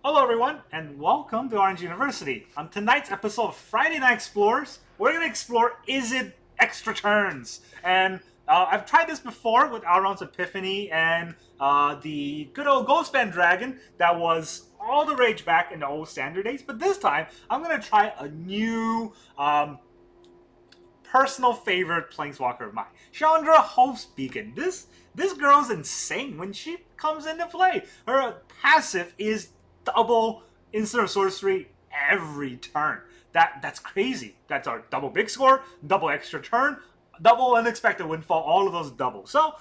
Hello everyone, and welcome to Orange University. On tonight's episode of Friday Night Explorers, we're going to explore Izzet Extra Turns. And I've tried this before with Alrund's Epiphany and the good old Ghostband Dragon that was all the rage back in the old standard days. But this time, I'm going to try a new personal favorite planeswalker of mine, Chandra Hope's Beacon. This girl's insane when she comes into play. Her passive is double instant sorcery every turn. That's crazy. That's our double big score, double extra turn, double unexpected windfall, all of those double. So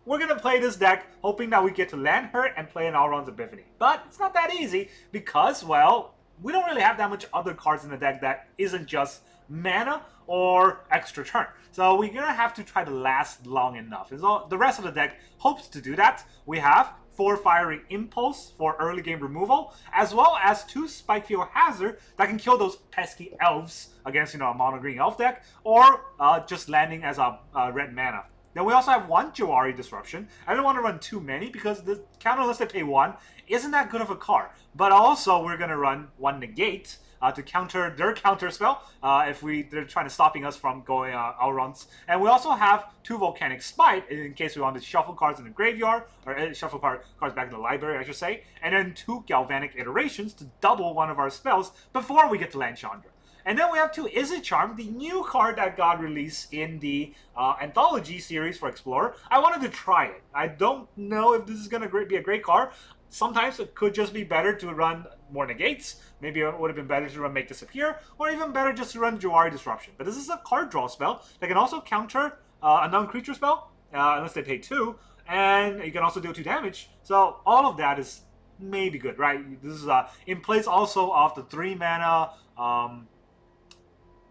we're gonna play this deck hoping that we get to land her and play an Alrund's Epiphany. But it's not that easy because, well, we don't really have that much other cards in the deck that isn't just mana or extra turn. So we're gonna have to try to last long enough. And so the rest of the deck hopes to do that. We have 4 Fiery Impulse for early game removal, as well as 2 Spikefield Hazard that can kill those pesky elves against, a mono green elf deck, or just landing as a red mana. Then we also have 1 Jwari Disruption. I don't want to run too many because the counterlisted pay 1 isn't that good of a card. But also we're going to run 1 Negate to counter their counter spell if they're trying to stopping us from going Alrunds. And we also have 2 Volcanic Spite in case we want to shuffle cards in the graveyard, or shuffle cards back in the library, I should say. And then 2 Galvanic Iterations to double one of our spells before we get to land Chandra. And then we have 2 Izzet Charm, the new card that got released in the Anthology series for Explorer. I wanted to try it. I don't know if this is going to be a great card. Sometimes it could just be better to run more Negates. Maybe it would have been better to run Make Disappear, or even better just to run Jwari Disruption. But this is a card draw spell that can also counter a non-creature spell, unless they pay 2, and you can also deal 2 damage. So all of that is maybe good, right? This is in place also of the 3 mana,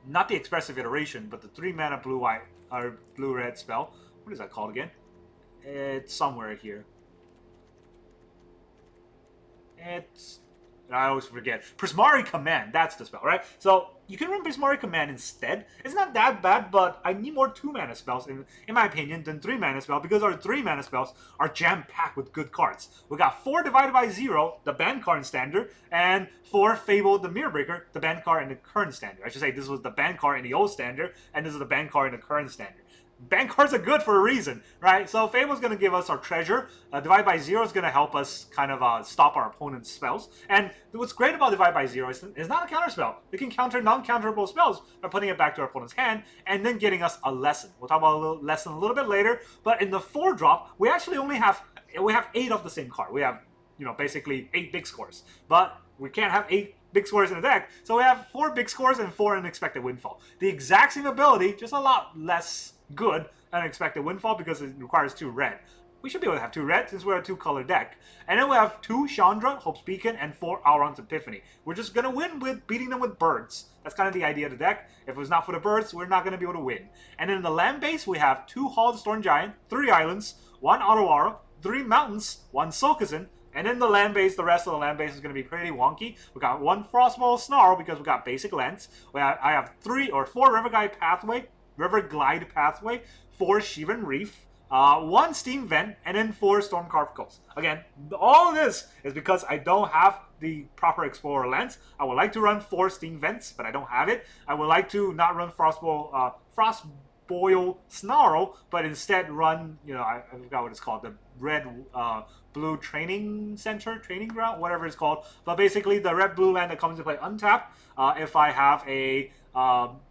not the Expressive Iteration, but the 3 mana blue-white, or blue-red spell. What is that called again? It's somewhere here. I always forget. Prismari Command, that's the spell, right? So you can run Prismari Command instead. It's not that bad, but I need more 2 mana spells, in my opinion, than 3 mana spells, because our 3 mana spells are jam-packed with good cards. We got 4 divided by 0, the banned card in standard, and 4 Fable the Mirror Breaker, the banned card in the current standard. I should say this was the banned card in the old standard, and this is the banned card in the current standard. Bank cards are good for a reason, right? So Fable's going to give us our treasure. Divide by 0 is going to help us kind of stop our opponent's spells. And what's great about Divide by 0 is it's not a counter spell. It can counter non-counterable spells by putting it back to our opponent's hand and then getting us a lesson. We'll talk about a lesson a little bit later. But in the 4-drop, we actually only have 8 of the same card. We have, basically 8 big scores. But we can't have 8 big scores in the deck, so we have 4 big scores and 4 unexpected windfall. The exact same ability, just a lot less good unexpected windfall because it requires 2 red. We should be able to have 2 red since we're a 2-color deck. And then we have 2 Chandra, Hope's Beacon, and 4 Alrund's Epiphany. We're just going to win with beating them with birds. That's kind of the idea of the deck. If it was not for the birds, we're not going to be able to win. And then in the land base, we have 2 Hall of the Storm Giant, 3 islands, 1 Otawara, 3 mountains, 1 Sulkazin. And in the land base, the rest of the land base is going to be pretty wonky. We got 1 Frostboil Snarl because we got basic lands. I have 4 River Glide Pathway, 4 Shivan Reef, 1 Steam Vent, and then 4 Stormcarved Coast. Again, all of this is because I don't have the proper Explorer lands. I would like to run 4 Steam Vents, but I don't have it. I would like to not run Frostboil Snarl, but instead run, I forgot what it's called, the red, blue training center, training ground, whatever it's called. But basically, the red-blue land that comes into play untapped if I have a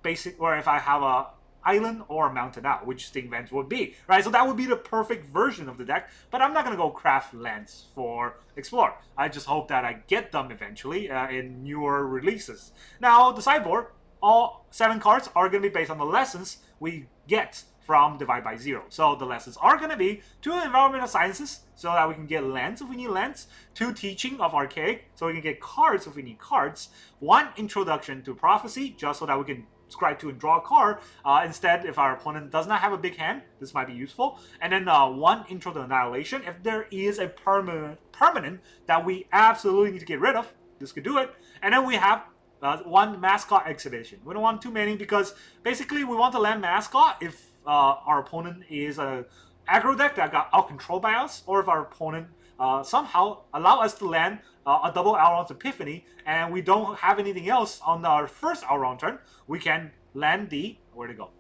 basic, or if I have a island or a mountain out, which Sting Vents would be, right? So that would be the perfect version of the deck, but I'm not going to go craft lands for Explore. I just hope that I get them eventually in newer releases. Now, the sideboard, all 7 cards are going to be based on the lessons we get from Divide by 0. So the lessons are going to be 2 Environmental Sciences, so that we can get lands if we need lands, 2 Teaching of Archaic, so we can get cards if we need cards, 1 Introduction to Prophecy, just so that we can scry to and draw a card. Instead, if our opponent does not have a big hand, this might be useful. And then 1 Intro to Annihilation. If there is a permanent that we absolutely need to get rid of, this could do it. And then we have 1 Mascot Exhibition. We don't want too many because basically we want to land Mascot if our opponent is a aggro deck that got out controlled by us, or if our opponent somehow allow us to land a double Alrund's Epiphany, and we don't have anything else on our first Alrund turn, we can land the... Where'd it go?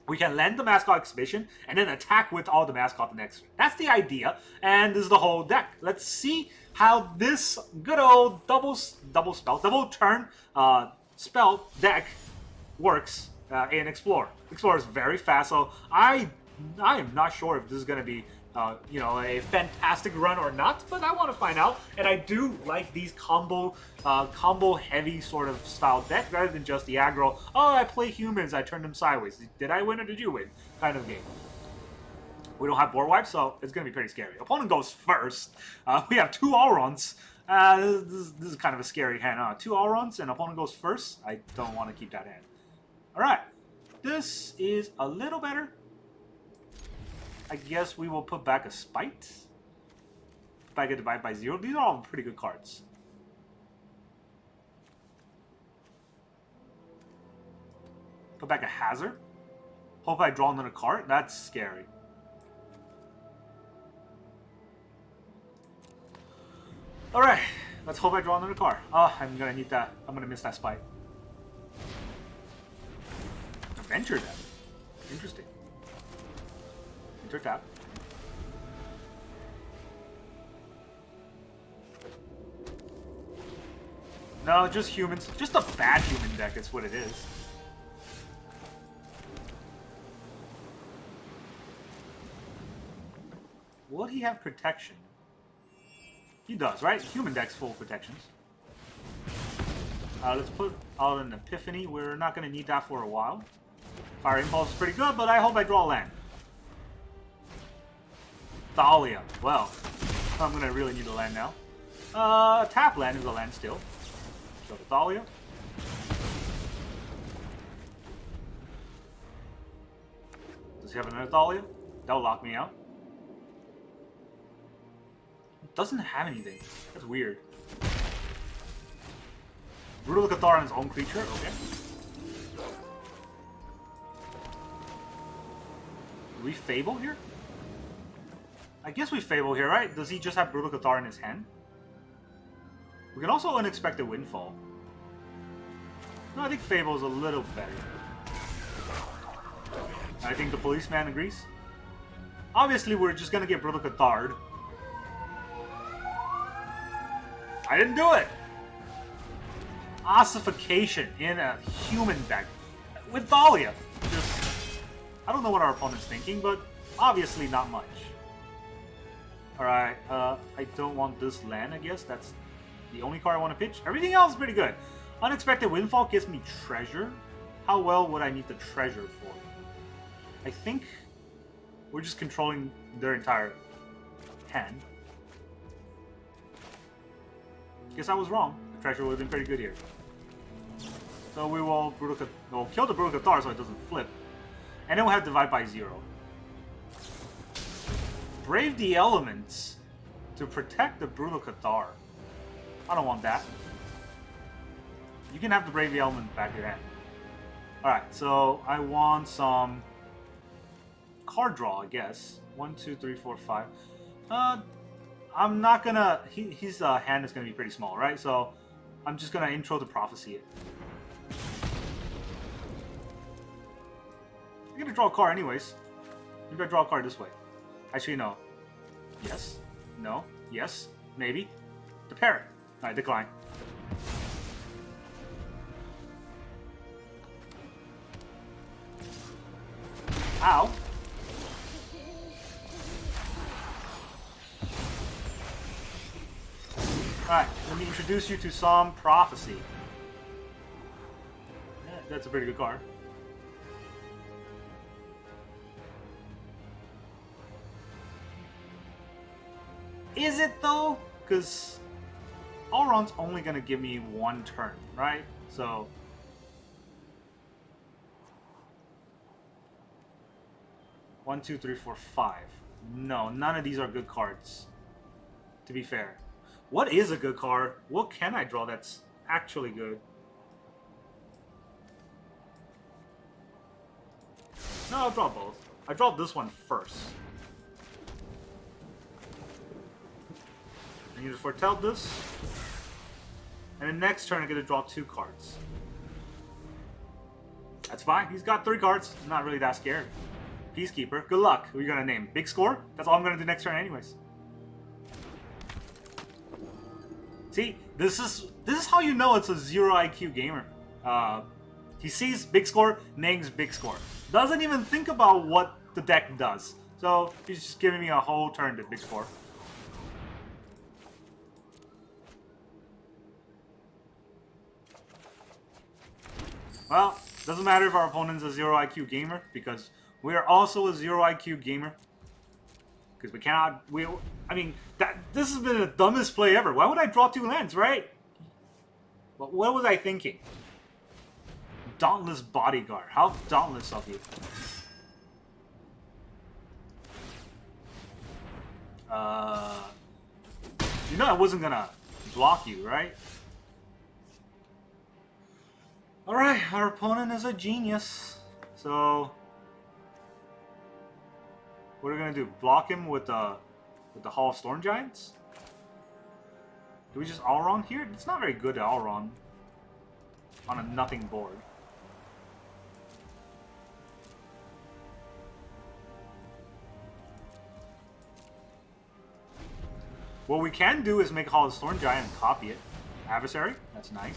We can land the Mascot Exhibition and then attack with all the Mascot the next turn. That's the idea, and this is the whole deck. Let's see how this good old double turn spell deck works in Explorer. Explorer is very fast, so I am not sure if this is going to be a fantastic run or not, but I want to find out. And I do like these combo heavy sort of style deck rather than just the aggro. Oh, I play humans, I turn them sideways. Did I win or did you win? Kind of game. We don't have board wipes, so it's going to be pretty scary. Opponent goes first. We have 2 Alrunds. This is kind of a scary hand. 2 Alrunds and opponent goes first. I don't want to keep that hand. Alright. This is a little better. I guess we will put back a Spite. Put back a Divide by 0. These are all pretty good cards. Put back a Hazard. Hope I draw another card. That's scary. Alright. Let's hope I draw another card. Oh, I'm gonna need that. I'm gonna miss that Spite. Adventure deck. Interesting. Tap. No, just humans. Just a bad human deck is what it is. Will he have protection? He does, right? Human deck's full of protections. Let's put out an Epiphany. We're not going to need that for a while. Fire Impulse is pretty good, but I hope I draw land. Thalia. Well, I'm going to really need a land now. Tap land is a land still. So the Thalia. Does he have another Thalia? That'll lock me out. Doesn't have anything. That's weird. Brutal Cathar on his own creature? Okay. Do we Fable here? I guess we Fable here, right? Does he just have Brutal Cathar in his hand? We can also Unexpected Windfall. No, I think Fable is a little better. I think the Policeman agrees. Obviously, we're just gonna get Brutal Cathar. I didn't do it! Ossification in a human deck with Thalia. Just, I don't know what our opponent's thinking, but obviously not much. Alright, I don't want this land, I guess. That's the only card I want to pitch. Everything else is pretty good. Unexpected Windfall gives me treasure. How well would I need the treasure for? I think we're just controlling their entire hand. Guess I was wrong. The treasure would have been pretty good here. So we will kill the Brutal Cathar so it doesn't flip. And then we'll have Divide by 0. Brave the Elements to protect the Brutal Cathar. I don't want that. You can have the Brave the Element back your hand. Alright, so I want some card draw, I guess. 1, 2, 3, 4, 5. I'm not gonna... His hand is gonna be pretty small, right? So I'm just gonna intro to Prophecy it. I'm gonna draw a card anyways. Maybe I draw a card this way. Actually, no. Yes. No. Yes. Maybe. The Parrot. Alright, decline. Ow. Alright, let me introduce you to some Prophecy. Yeah, that's a pretty good card. Is it though? Because Alrund's only gonna give me 1 turn, right? So one, 2, 3, 4, 5. No, none of these are good cards. To be fair. What is a good card? What can I draw that's actually good? No, I'll draw both. I draw this one first. I need to foretell this. And then next turn I get to draw 2 cards. That's fine. He's got 3 cards. I'm not really that scared. Peacekeeper. Good luck. Who are you gonna name? Big score? That's all I'm gonna do next turn anyways. See, this is how you know it's a 0 IQ gamer. He sees big score, names big score. Doesn't even think about what the deck does. So he's just giving me a whole turn to big score. Well, doesn't matter if our opponent's a 0 IQ gamer, because we are also a 0 IQ gamer. Because we cannot, I mean, this has been the dumbest play ever. Why would I draw 2 lands, right? But what was I thinking? Dauntless Bodyguard. How dauntless of you. You know I wasn't gonna block you, right? Alright, our opponent is a genius. So what are we gonna do? Block him with the Hall of Storm Giants? Do we just Alrund here? It's not very good at Alrund on a nothing board. What we can do is make Hall of Storm Giant and copy it. Adversary? That's nice.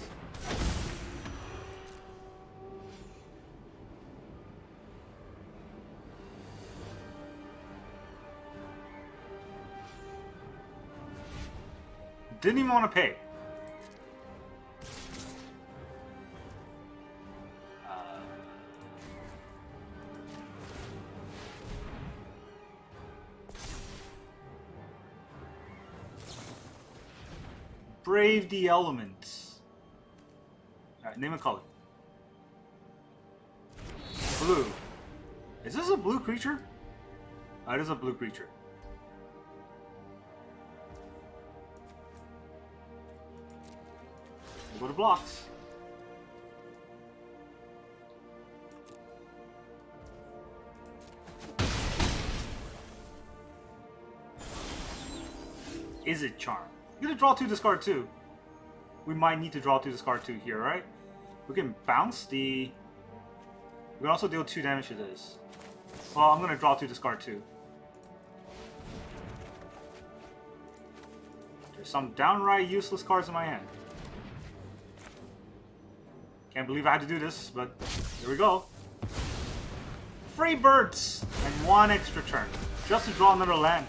Didn't even want to pay. Brave the elements. Alright, name a color. Blue. Is this a blue creature? Oh, it is a blue creature. We'll go to blocks. Izzet Charm. You're gonna draw 2, discard 2. We might need to draw 2, discard 2 here, right? We can bounce the... We can also deal 2 damage to this. Well, I'm gonna draw 2, discard 2. There's some downright useless cards in my hand. Can't believe I had to do this, but here we go. Free birds and 1 extra turn. Just to draw another land.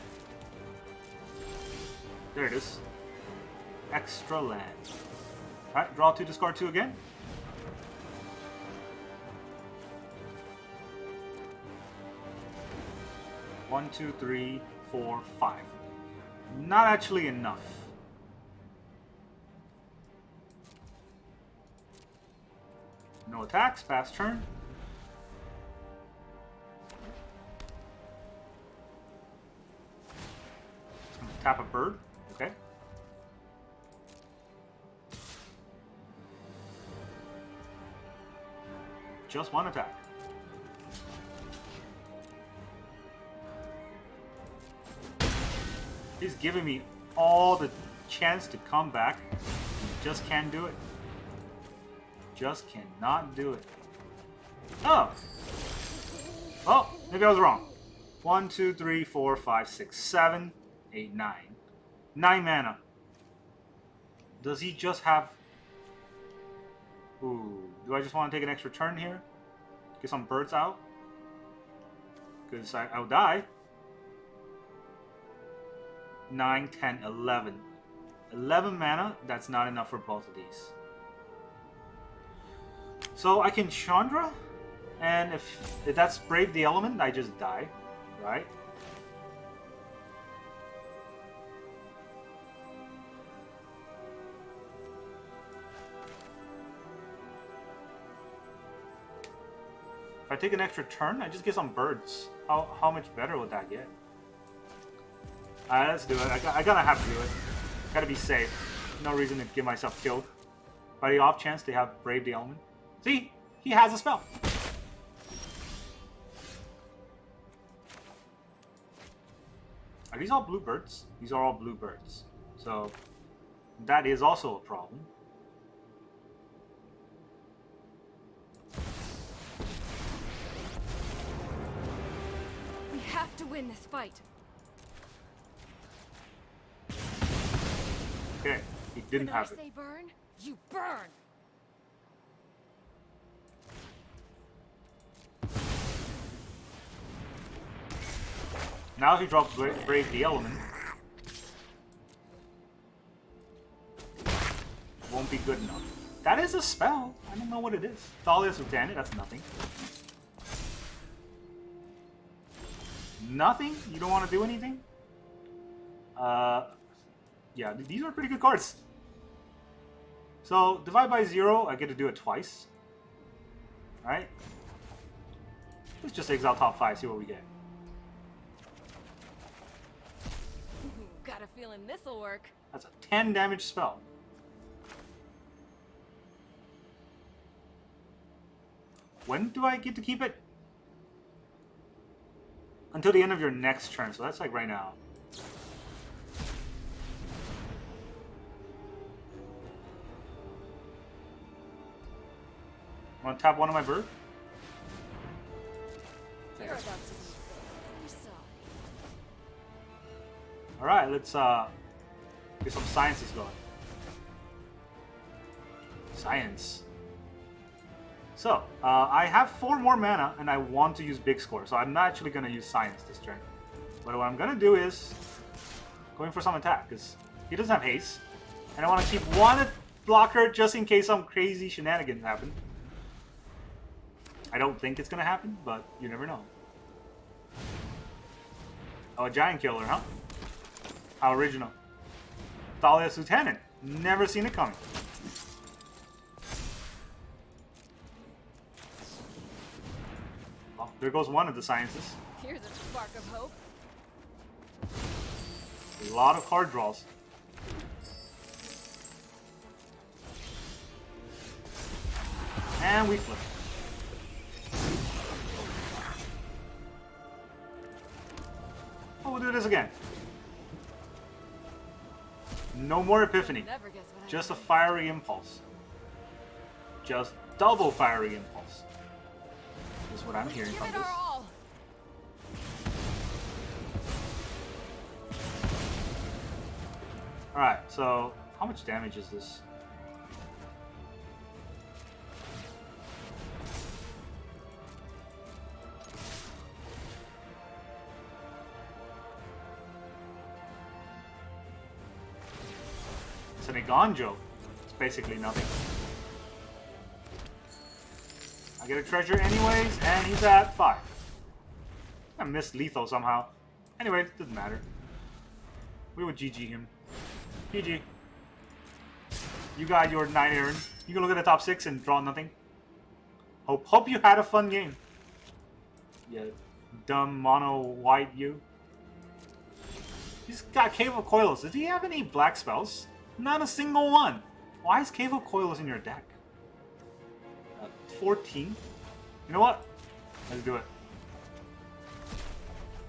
There it is. Extra land. Alright, draw 2, discard 2 again. One, 2, 3, 4, 5. Not actually enough. No attacks, pass turn. Tap a bird. Okay. Just 1 attack. He's giving me all the chance to come back. Just can't do it. Just cannot do it. Oh! Oh, maybe I was wrong. 1, 2, 3, 4, 5, 6, 7, 8, 9. 9 mana. Does he just have... Ooh, do I just want to take an extra turn here? Get some birds out? Because I'll die. 9, 10, 11. 11 mana, that's not enough for both of these. So I can Chandra, and if that's Brave the Element, I just die, right? If I take an extra turn, I just get some birds. How much better would that get? Alright, let's do it. I gotta have to do it. Gotta be safe. No reason to get myself killed. By the off chance they have Brave the Element. See? He has a spell. Are these all blue birds? These are all blue birds. So that is also a problem. We have to win this fight. Okay, he didn't have it. When I say burn, you burn. Now if you drop Brave the Element, won't be good enough. That is a spell. I don't know what it is. Thalia's Lieutenant, that's nothing. Nothing? You don't want to do anything? Yeah, these are pretty good cards. So, divide by 0, I get to do it twice. Alright? Let's just exile top 5, see what we get. Got a feeling this'll work. That's a 10 damage spell. When do I get to keep it? Until the end of your next turn, so that's like right now. Want to tap one of my bird? You're about to be very sorry. Alright, let's get some sciences going. Science. So, I have 4 more mana and I want to use Big Score, so I'm not actually going to use Science this turn. But what I'm going to do is going for some attack, because he doesn't have haste. And I want to keep one blocker just in case some crazy shenanigans happen. I don't think it's going to happen, but you never know. Oh, a Giant Killer, huh? How original. Thalia's Lieutenant. Never seen it coming. Oh, there goes one of the sciences. Here's a spark of hope. A lot of card draws. And we flip. Oh, we'll do this again. No more Epiphany. Never guess what Just a Fiery Impulse. Just double Fiery Impulse. Is what I'm hearing from Give it this. our all. Alright, so how much damage is this? It's an Iganjo. It's basically nothing. I get a treasure anyways, and he's at 5. I missed lethal somehow. Anyway, doesn't matter. We would GG him. GG. You got your 9 Aaron. You can look at the top 6 and draw nothing. Hope you had a fun game. Yeah, dumb mono white you. He's got Cave of Coilos. Does he have any black spells? Not a single one. Why is Cave of Coilos in your deck? 14? You know what? Let's do it.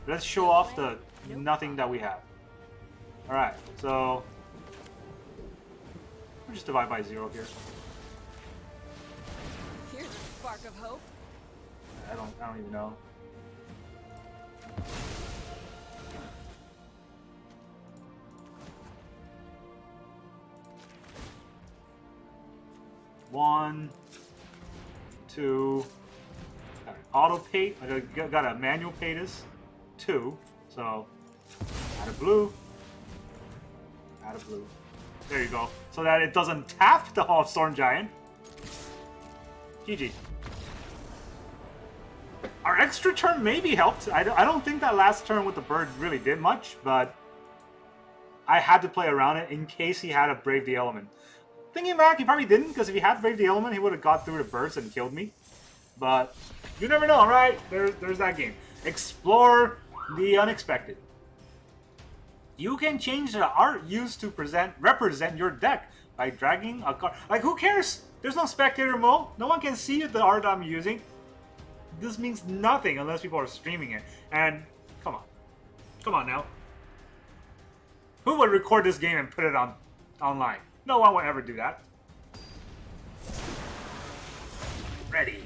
Let's show off the nothing that we have. Alright, so we'll just divide by 0 here. Here's a spark of hope. I don't even know. One, 2. Auto pay. I got a manual pay this. 2. So add a blue. Add a blue. There you go. So that it doesn't tap the Hall of Storm Giant. GG. Our extra turn maybe helped. I don't think that last turn with the bird really did much, but I had to play around it in case he had a Brave the Element. Thinking back, he probably didn't, because if he had Brave the Element, he would have got through the burst and killed me. But you never know, right? There's that game. Explore the unexpected. You can change the art used to represent your deck by dragging a card. Like, who cares? There's no spectator mode. No one can see the art I'm using. This means nothing unless people are streaming it. And come on now. Who would record this game and put it on online? No one would ever do that. Ready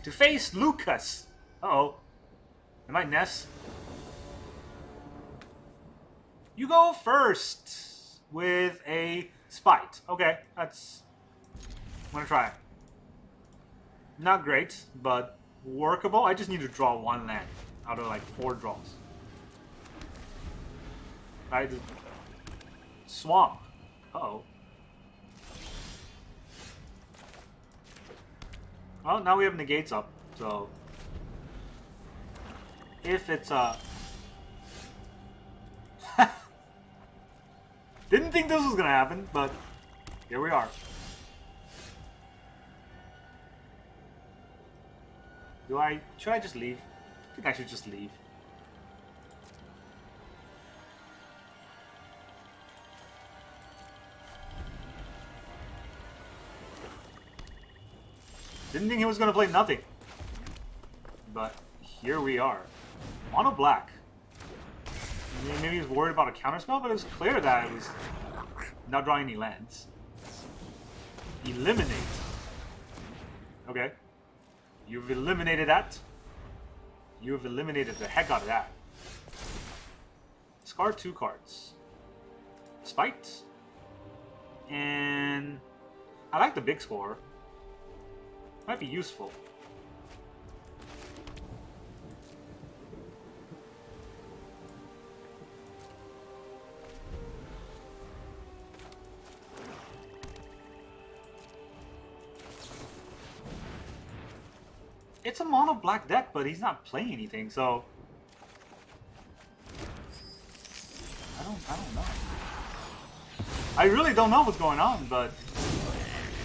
to face Lucas. Uh-oh. Am I Ness? You go first with a Spite. Okay, that's... I'm gonna try it. Not great, but workable. I just need to draw one land out of like 4 draws. Alright, Swamp. Uh-oh. Well, now we have Negates up, so... If it's Didn't think this was gonna happen, but here we are. Should I just leave? I think I should just leave. Didn't think he was gonna play nothing. But here we are. Mono black. Maybe he was worried about a counterspell, but it was clear that it was not drawing any lands. Eliminate. Okay. You've eliminated that. You've eliminated the heck out of that. Discard 2 cards. Spite. And I like the big score. Might be useful. It's a mono black deck, but he's not playing anything, so I don't know. I really don't know what's going on, but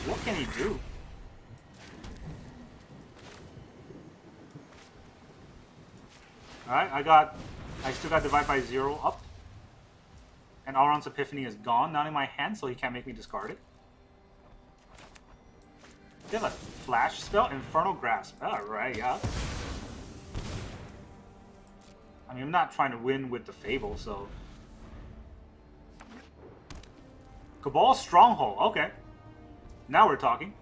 what can he do? Alright, I still got Divide by 0 up. And Alrund's Epiphany is gone, not in my hand, so he can't make me discard it. They have a flash spell? Infernal Grasp. Alright, yeah. I mean, I'm not trying to win with the Fable, so... Cabal Stronghold. Okay. Now we're talking.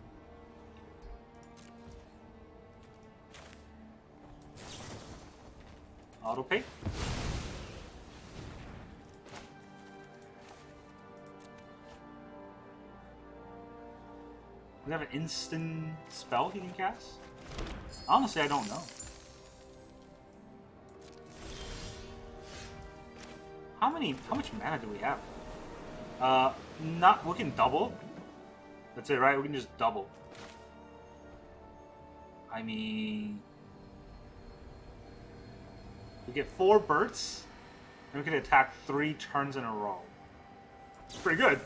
Autopay. Does he have an instant spell he can cast? Honestly, I don't know. How much mana do we have? We can double. That's it, right? We can just double. I mean... We get 4 birds, and we can attack 3 turns in a row. It's pretty good.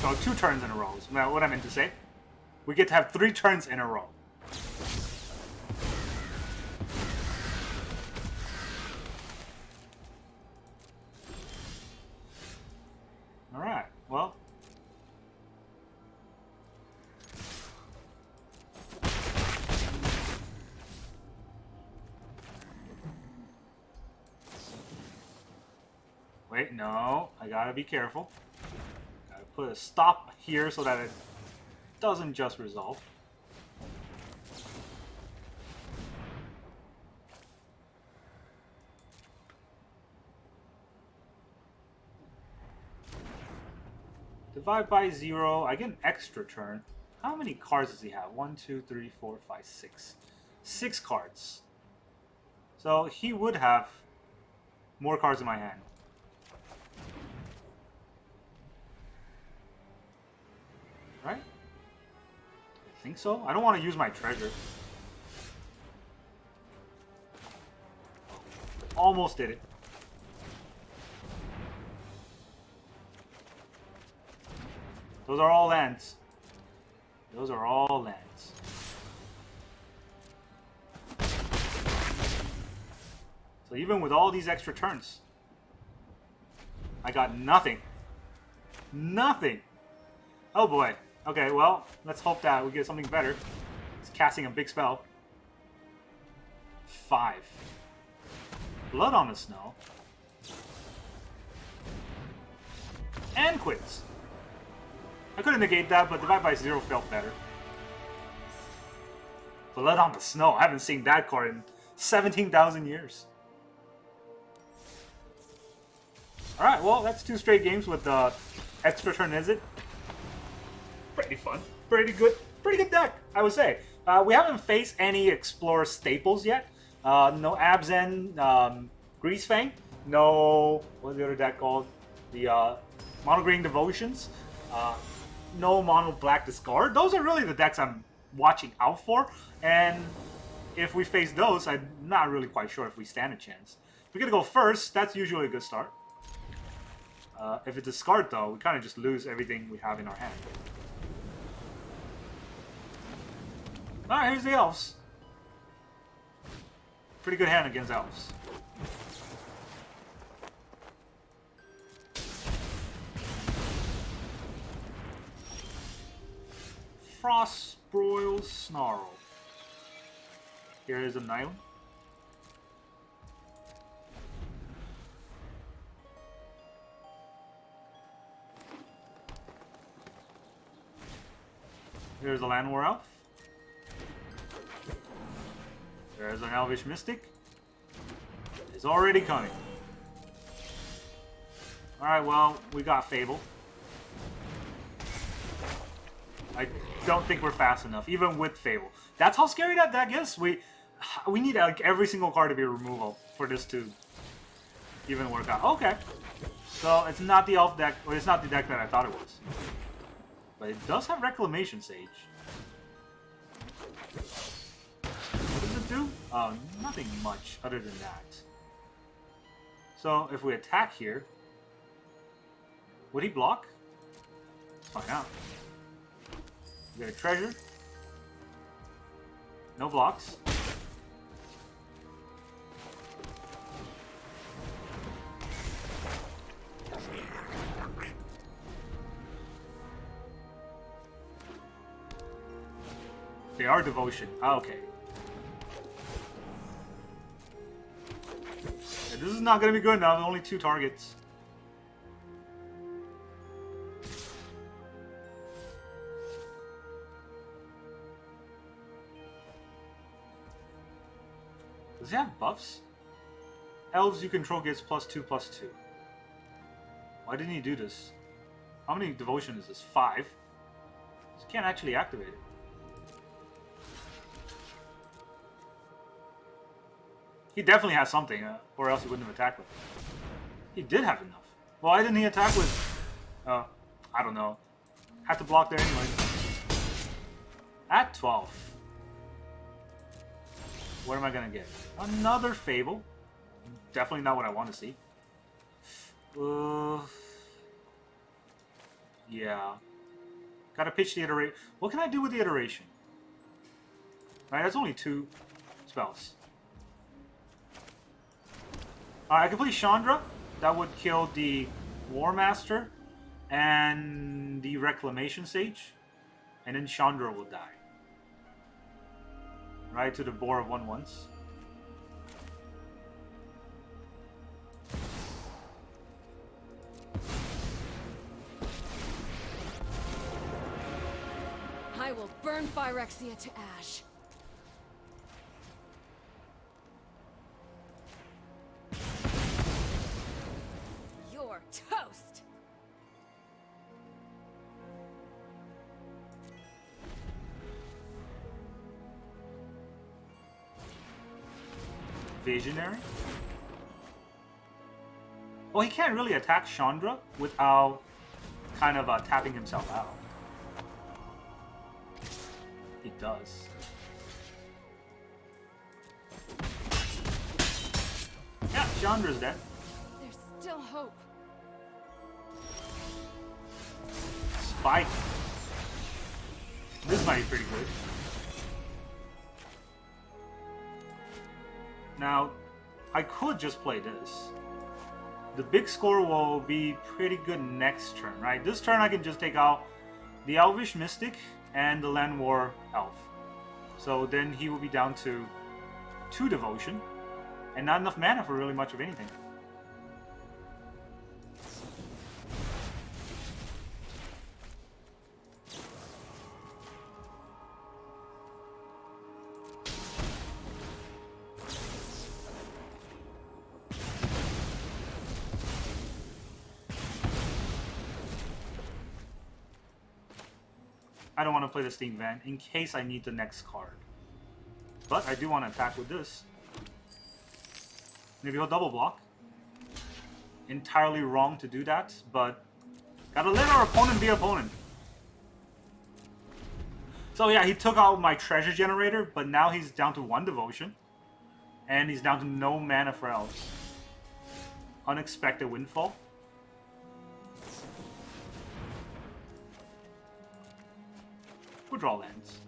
So 2 turns in a row is what I meant to say. We get to have 3 turns in a row. Alright, well. Wait, no. I gotta be careful. Gotta put a stop here so that it doesn't just resolve. Divide by 0. I get an extra turn. How many cards does he have? 1, 2, 3, 4, 5, 6. 6 cards. So he would have more cards in my hand. Right? I think so. I don't want to use my treasure. Almost did it. Those are all lands. Those are all lands. So even with all these extra turns, I got nothing. Nothing. Oh boy. Okay, well, let's hope that we get something better. It's casting a big spell. 5. Blood on the Snow. And quits. I couldn't negate that, but Divide by Zero felt better. Blood on the Snow. I haven't seen that card in 17,000 years. Alright, well, that's 2 straight games with extra turn Izzet. Pretty fun. Pretty good deck, I would say. We haven't faced any Explorer staples yet. No Abzan, Greasefang. No, what's the other deck called? The Mono Green Devotions. No Mono Black Discard. Those are really the decks I'm watching out for. And if we face those, I'm not really quite sure if we stand a chance. We're going to go first. That's usually a good start. If it's a discard, though, we kind of just lose everything we have in our hand. Alright, here's the Elves. Pretty good hand against Elves. Frostboil Snarl. Here is a Nylon. Here's a Land War Elf. There's an Elvish Mystic. It's already coming. Alright, well, we got Fable. I don't think we're fast enough, even with Fable. That's how scary that deck is. We need like every single card to be removal for this to even work out. Okay. So it's not the Elf deck, or it's not the deck that I thought it was. But it does have Reclamation Sage. What does it do? Nothing much other than that. So if we attack here, would he block? Let's find out. We get a treasure. No blocks. They are Devotion. Ah, okay. Yeah, this is not going to be good now. Only 2 targets. Does he have buffs? Elves you control gets +2/+2. Why didn't he do this? How many Devotion is this? 5? So can't actually activate it. He definitely has something, or else he wouldn't have attacked with. He did have enough. Why didn't he attack with... I don't know. Had to block there anyway. At 12. What am I going to get? Another Fable. Definitely not what I want to see. Yeah. Gotta pitch the iteration. What can I do with the iteration? Right, that's only 2 spells. I can play Chandra. That would kill the War Master and the Reclamation Sage. And then Chandra will die. Right to the boar of 1/1s. I will burn Phyrexia to ash. You're toast! Visionary? Well, he can't really attack Chandra without kind of tapping himself out. He does. Yeah, Chandra's dead. There's still hope. Spike. This might be pretty good. Now, I could just play this. The big score will be pretty good next turn, right? This turn I can just take out the Elvish Mystic and the Land War Elf. So then he will be down to 2 Devotion. And not enough mana for really much of anything. I don't want to play the Steam Van in case I need the next card. But I do want to attack with this. Maybe he'll double block. Entirely wrong to do that, but gotta let our opponent be opponent. So yeah, he took out my treasure generator, but now he's down to 1 devotion. And he's down to no mana for elves. Unexpected windfall. We'll draw lands.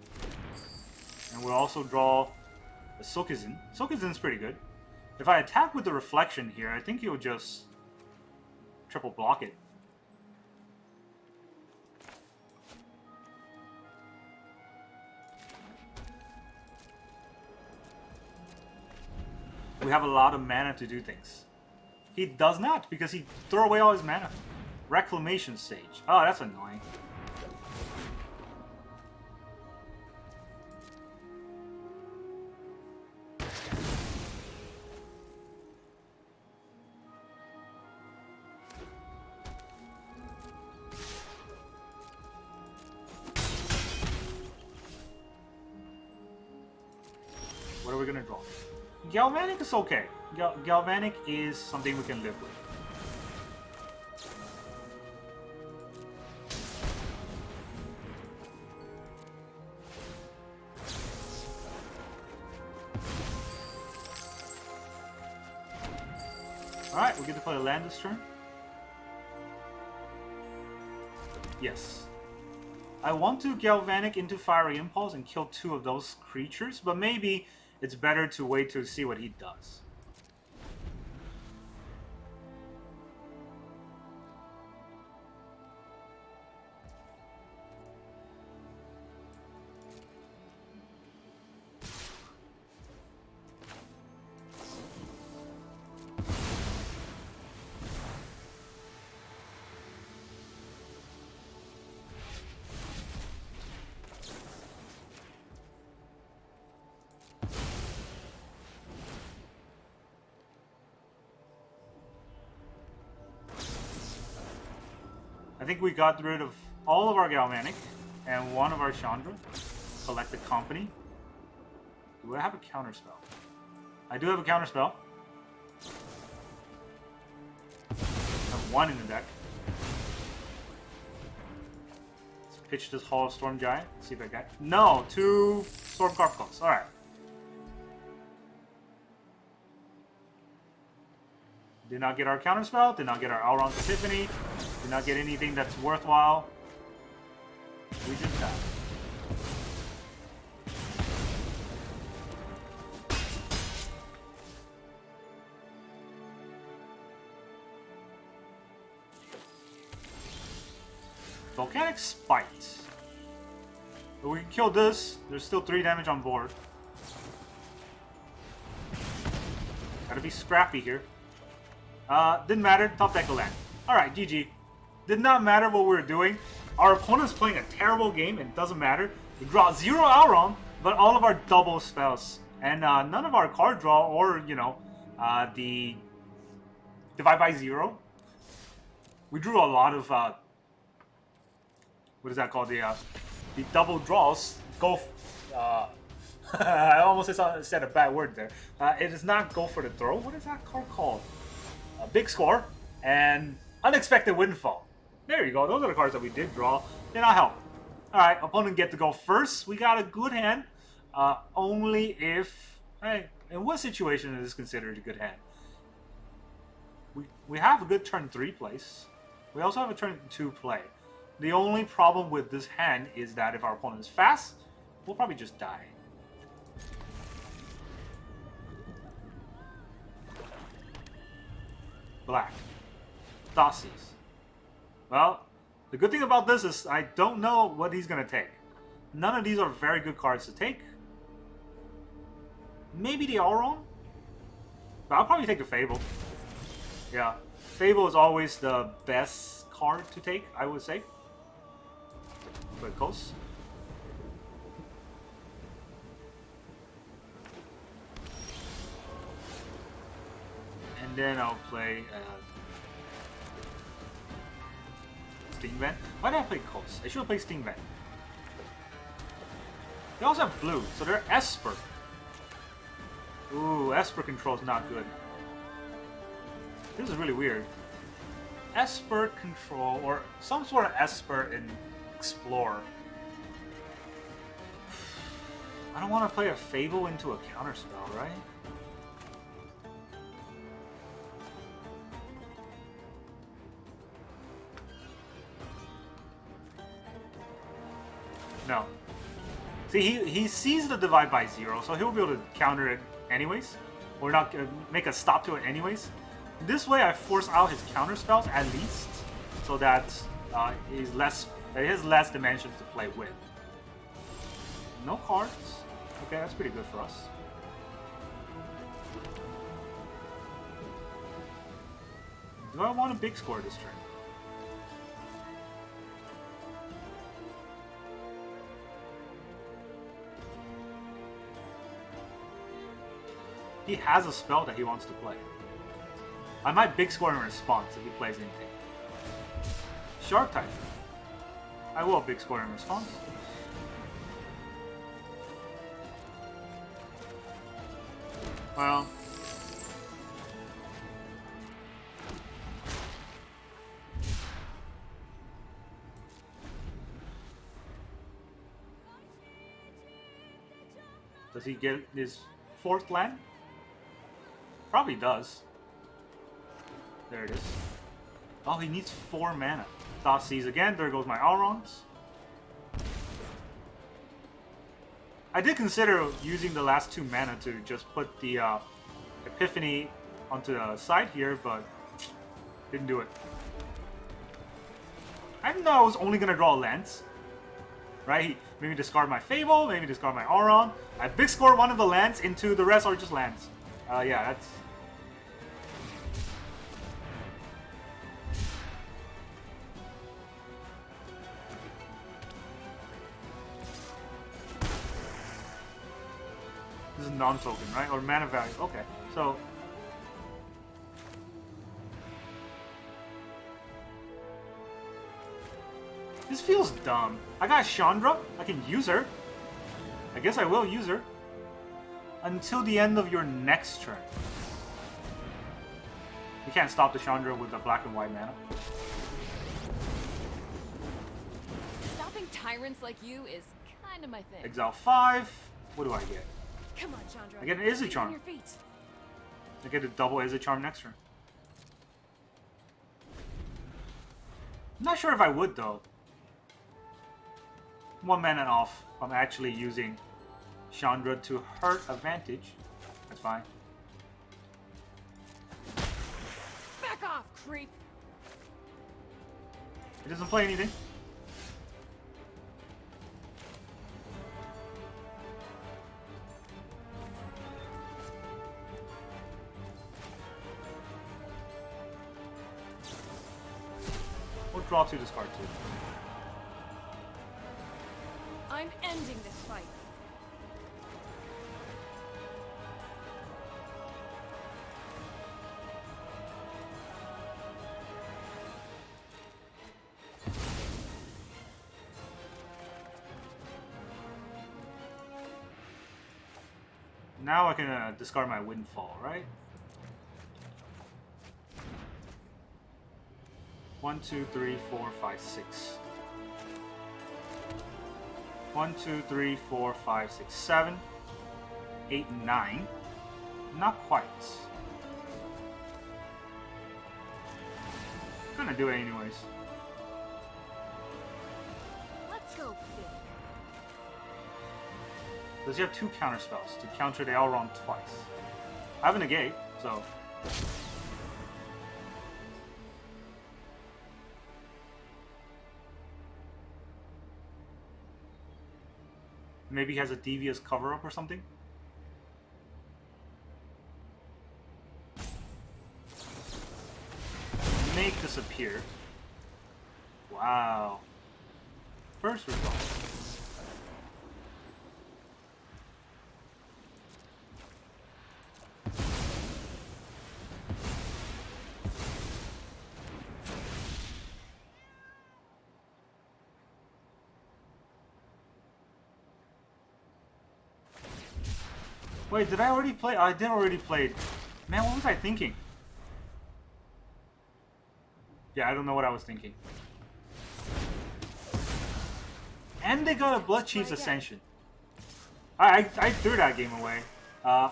And we'll also draw a Sokizin. Sokizin's pretty good. If I attack with the reflection here, I think he'll just triple block it. We have a lot of mana to do things. He does not, because he threw away all his mana. Reclamation Sage. Oh, that's annoying. What are we gonna draw? Galvanic is okay. Galvanic is something we can live with. Alright, we get to play a land this turn. Yes. I want to Galvanic into Fiery Impulse and kill 2 of those creatures, but maybe it's better to wait to see what he does. I think we got rid of all of our Galvanic and 1 of our Chandra. Collect the company. Do I have a counterspell? I do have a counterspell. I have 1 in the deck. Let's pitch this Hall of Storm Giant. See if I get. No! 2 Storm Carpcos. Alright. Did not get our counterspell. Did not get our Alrund Epiphany. Did not get anything that's worthwhile. We just died. Volcanic Spite. But we can kill this. There's still 3 damage on board. Gotta be scrappy here. Didn't matter. Top deck a land. Alright, GG. Did not matter what we were doing. Our opponent's playing a terrible game, and it doesn't matter. We draw 0 Alrund, but all of our double spells. And none of our card draw or, you know, the divide by 0. We drew a lot of, what is that called? The double draws. Go, I almost said a bad word there. It is not go for the throw. What is that card called? A big score and unexpected windfall. There you go. Those are the cards that we did draw. Did not help. Alright, opponent get to go first. We got a good hand. Only if... Hey, in what situation is this considered a good hand? We have a good turn 3 place. We also have a turn 2 play. The only problem with this hand is that if our opponent is fast, we'll probably just die. Black. Thoughtseizes. Well, the good thing about this is I don't know what he's going to take. None of these are very good cards to take. Maybe the Alrund? But I'll probably take the Fable. Yeah. Fable is always the best card to take, I would say. But it goes. And then I'll play Steam Vent. Why did I play Coast? I should have played Steam Vent. They also have blue, so they're Esper. Ooh, Esper control is not good. This is really weird. Esper control, or some sort of Esper in Explore. I don't want to play a Fable into a counterspell, right? No. See, he sees the divide by 0, so he'll be able to counter it anyways. Or not make a stop to it anyways. This way I force out his counter spells at least, so that he has less dimensions to play with. No cards. Okay, that's pretty good for us. Do I want a big score this turn? He has a spell that he wants to play. I might big score in response if he plays anything. Shark Typhoon. I will big score in response. Well. Does he get his 4th land? Probably does. There it is. Oh, he needs 4 mana. Thought Seize again. There goes my Alrunds. I did consider using the last 2 mana to just put the Epiphany onto the side here, but didn't do it. I didn't know I was only going to draw lands. Right? Maybe discard my Fable, maybe discard my Alrund. I big score one of the lands into the rest are just lands. Yeah, that's... This is non-token, right? Or mana value. Okay, so... This feels dumb. I got Chandra. I can use her. I guess I will use her. Until the end of your next turn. You can't stop the Chandra with the black and white mana. Stopping tyrants like you is kind of my thing. Exile 5. What do I get? Come on, Chandra. I get an Izzet Charm. Your feet. I get a double Izzet Charm next turn. I'm not sure if I would though. 1 mana off. I'm actually using Chandra to hurt advantage. That's fine. Back off, creep. It doesn't play anything. We'll draw 2, discard 2. I'm ending this fight. Now I can discard my Windfall, right? 1, 2, 3, 4, 5, 6. 1, 2, 3, 4, 5, 6, 7, 8, 9. Not quite. I'm gonna do it anyways. Let's go big. Does he have 2 counter spells to counter the Alrund twice? I have a Negate, so... Maybe he has a Devious cover-up or something? snake disappear. Wow. First result. Wait, did I already play? I did already play. Man, what was I thinking? Yeah, I don't know what I was thinking. And they got a Blood Chief's Ascension. I threw that game away. I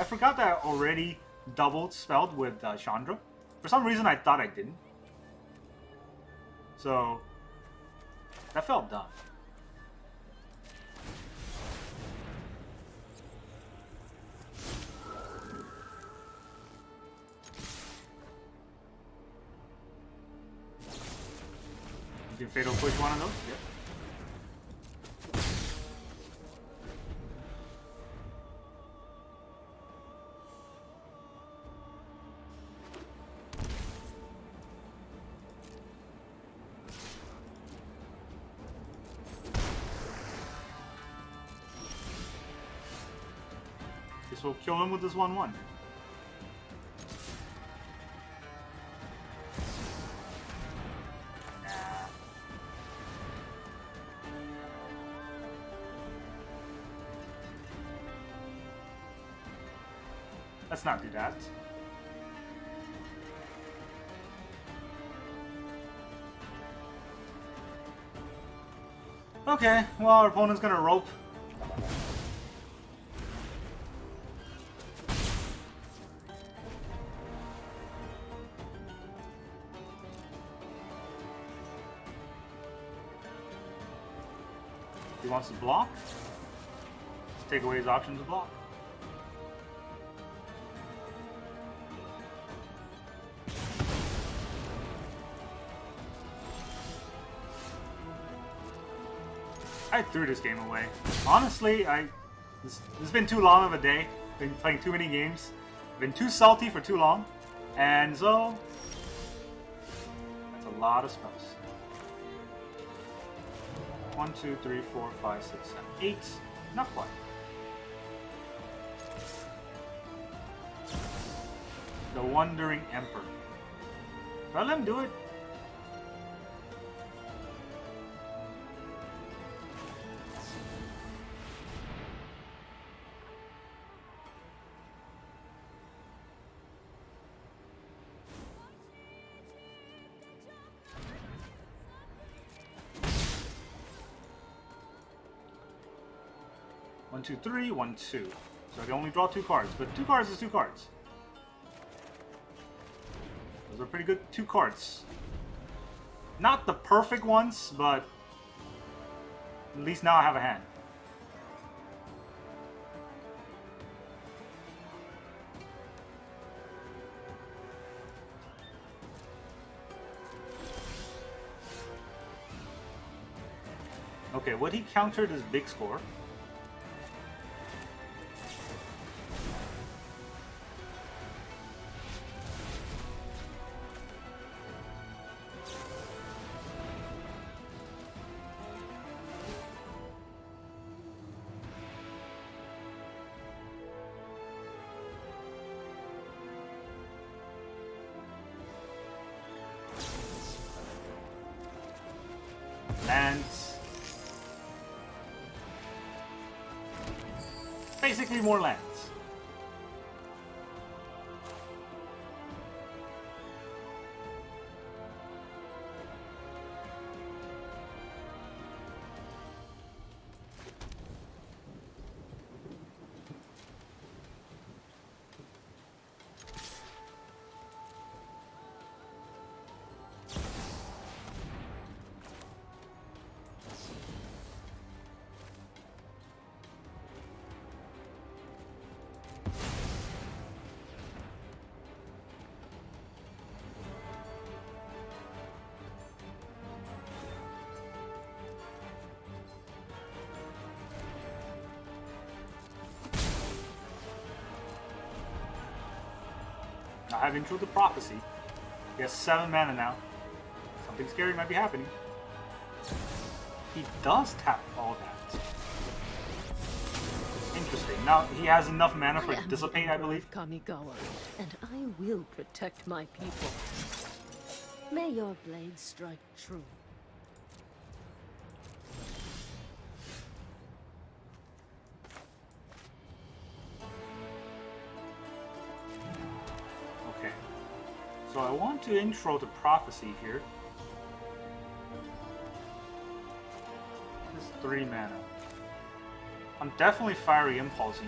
forgot that I already doubled spelled with Chandra. For some reason, I thought I didn't. So, that felt dumb. You can fatal push one of those? Yep. Guess we'll kill him with this 1/1. Let's not do that. Okay, well, our opponent's gonna rope. He wants to block. Let's take away his option to block. I threw this game away. Honestly, this has been too long of a day. Been playing too many games. Been too salty for too long. And so, that's a lot of spells. 1, 2, 3, 4, 5, 6, 7, 8. Not quite. The Wandering Emperor. Do I let him do it? One, two, three, 1, 2. So I can only draw 2 cards, but 2 cards is 2 cards. Those are pretty good 2 cards. Not the perfect ones, but at least now I have a hand. Okay, would he counter this big score? Lands. Basically more lands. I have Intro to Prophecy. He has 7 mana now. Something scary might be happening. He does tap all that. Interesting. Now he has enough mana for Dissipate, I believe. Kamigawa, and I will protect my people. May your blade strike true. Okay. So I want to intro the prophecy here. This is 3 mana. I'm definitely Fiery Impulsing.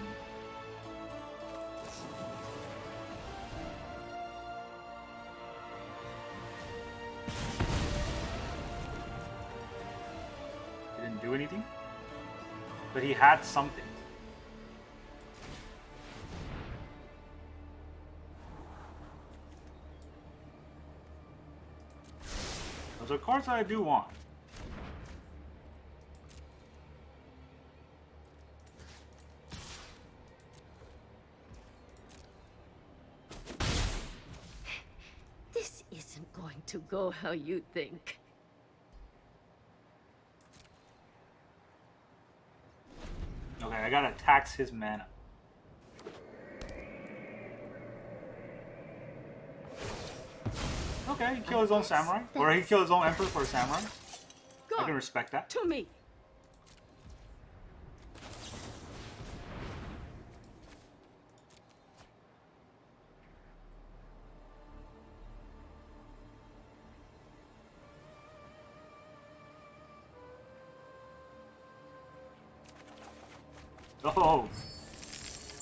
He didn't do anything, but he had something. Those are cards that I do want. This isn't going to go how you think. Okay, I gotta tax his mana. Okay, he killed his own samurai. Or he killed his own emperor for a samurai. I can respect that. To me. Oh!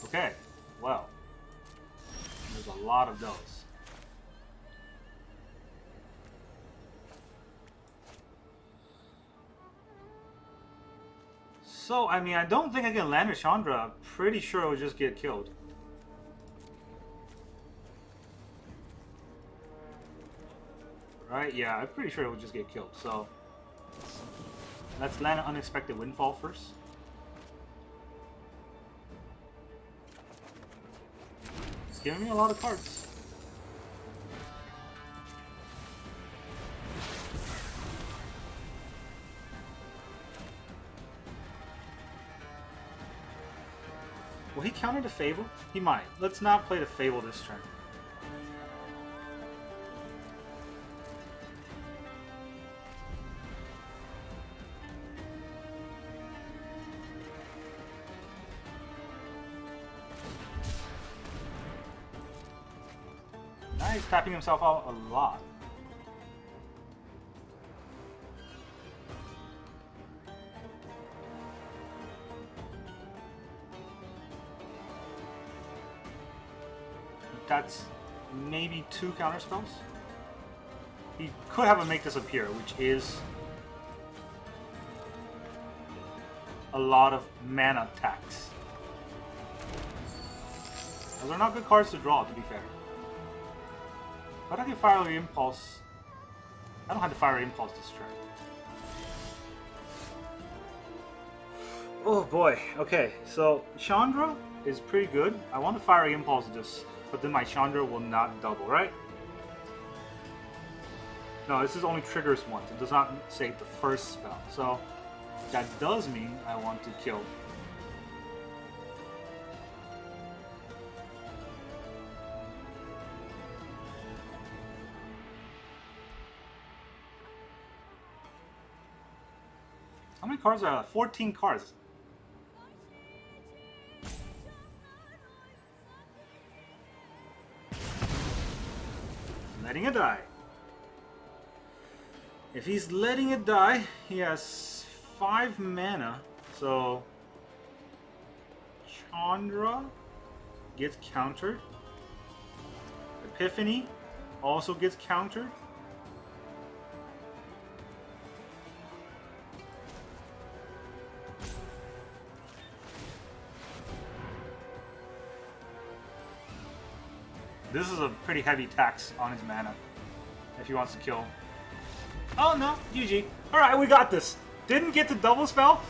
Okay, well. There's a lot of those. So, I mean, I don't think I can land with Chandra. I'm pretty sure it will just get killed. Right? Yeah, I'm pretty sure it will just get killed. So, let's land an Unexpected Windfall first. It's giving me a lot of cards. Will he counter the Fable? He might. Let's not play the Fable this turn. Now he's tapping himself out a lot. That's maybe 2 counter spells. He could have a Make Disappear, which is a lot of mana tax. Those are not good cards to draw, to be fair. But I can Fiery Impulse. I don't have the Fiery Impulse this turn. Oh boy. Okay, so Chandra is pretty good. I want to Fiery Impulse this, but then my Chandra will not double, right? No, this is only triggers once. It does not say the first spell. So that does mean I want to kill. How many cards are there? 14 cards. Letting it die. If he's letting it die, he has 5 mana. So Chandra gets countered. Epiphany also gets countered. This is a pretty heavy tax on his mana if he wants to kill. Oh no, GG. Alright, we got this. Didn't get to double spell.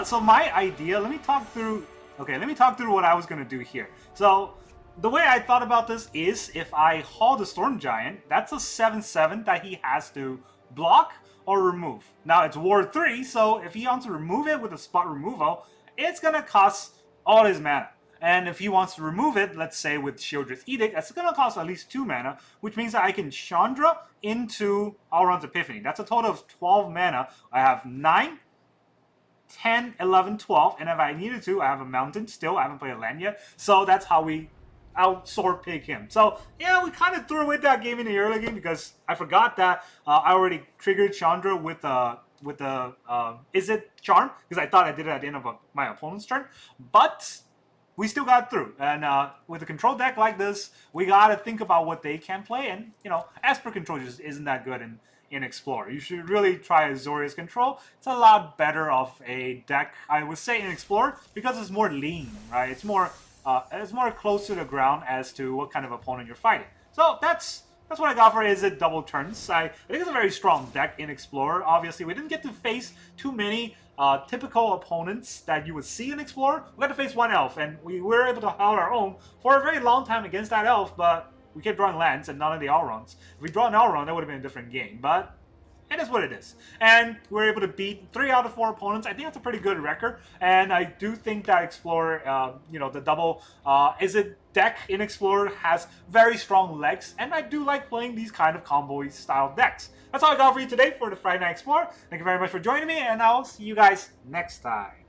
So my idea, let me talk through what I was going to do here. So the way I thought about this is if I haul the Storm Giant, that's a 7/7 that he has to block or remove. Now it's Ward 3, so if he wants to remove it with a spot removal, it's gonna cost all his mana. And if he wants to remove it, let's say with Shieldred's Edict, that's gonna cost at least 2 mana, which means that I can Chandra into Alrund's Epiphany. That's a total of 12 mana. I have 9, 10, 11, 12, and if I needed to, I have a mountain still. I haven't played a land yet, so that's how we out-sword pick him. So yeah, we kind of threw away that game in the early game because I forgot that I already triggered Chandra with the Izzet charm because I thought I did it at the end of my opponent's turn, but we still got through. And with a control deck like this, we gotta think about what they can play, and you know, Esper control just isn't that good in Explorer. You should really try Azorius control. It's a lot better of a deck, I would say, in Explorer because it's more lean, right? It's more close to the ground as to what kind of opponent you're fighting. So that's what I got for Izzet double turns. I think it's a very strong deck in Explorer. Obviously, we didn't get to face too many typical opponents that you would see in Explorer. We got to face one elf, and we were able to hold our own for a very long time against that elf, but we kept drawing lands and none of the Alrunds. If we draw an Alrund, that would have been a different game, but it is what it is. And we were able to beat 3 out of 4 opponents. I think that's a pretty good record. And I do think that Explorer, you know, the double Izzet deck in Explorer has very strong legs. And I do like playing these kind of combo style decks. That's all I got for you today for the Friday Night Explorer. Thank you very much for joining me, and I'll see you guys next time.